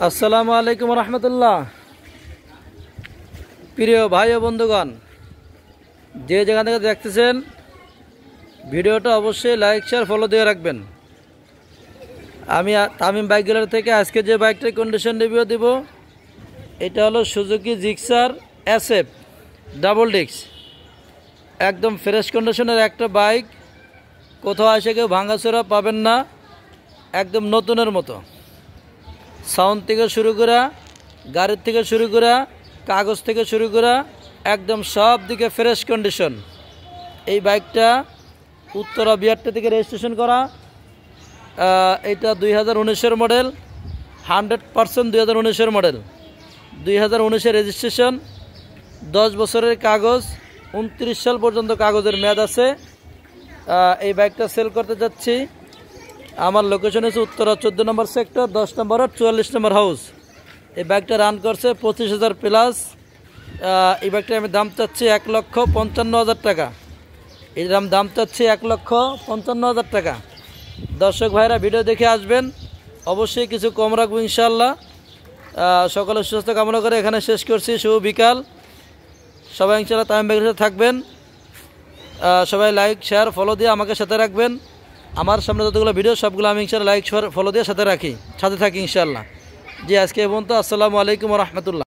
আসসালামু আলাইকুম রহমতুল্লাহ। প্রিয় ভাই ও বন্ধুগণ, যে যেখান থেকে দেখতেছেন ভিডিওটা অবশ্যই লাইক শেয়ার ফলো দিয়ে রাখবেন। আমি তামিম বাইক গ্যালারি থেকে আজকে যে বাইকটার কন্ডিশন রিভিউ দিব, এটা হলো Suzuki Gixxer SF double disc. একদম ফ্রেশ কন্ডিশনের একটা বাইক, কোথাও এসে কেউ ভাঙাচোরা পাবেন না, একদম নতুনের মতো। সাউন্ড থেকে শুরু করা, গাড়ির থেকে শুরু করা, কাগজ থেকে শুরু করা, একদম সব দিকে ফ্রেশ কন্ডিশন। এই বাইকটা উত্তরা বিআরটি থেকে রেজিস্ট্রেশন করা। এটা 2019-এর মডেল, 100% 2019-এর মডেল। 2019-এর রেজিস্ট্রেশন, 10 বছরের কাগজ, 29 সাল পর্যন্ত কাগজের মেয়াদ আছে। এই বাইকটা সেল করতে যাচ্ছি। আমার লোকেশন হচ্ছে উত্তরা 14 নম্বর সেক্টর, 10 নম্বর 44 নম্বর হাউস। এই বাইকটা রান করছে 25,000 প্লাস। এই বাইকটা আমি দাম চাচ্ছি 1,55,000 টাকা। এই দাম চাচ্ছি 1,55,000 টাকা। দর্শক ভাইরা ভিডিও দেখে আসবেন, অবশ্যই কিছু কম রাখবো ইনশাল্লাহ। সকলের সুস্থ কামনা করে এখানে শেষ করছি। শুভ বিকাল। সবাই ইনশাল্লাহ তামিম বাইকের সাথে থাকবেন। সবাই লাইক শেয়ার ফলো দিয়ে আমাকে সাথে রাখবেন। আমার সামনে যতগুলো ভিডিও সবগুলো আমি ইনশাল্লাহ লাইক শেয়ার ফলো দিয়ে সাথে থাকি ইনশাল্লাহ। জি, আজকে এই পর্যন্ত। আসসালামু আলাইকুম রহমতুল্লাহ।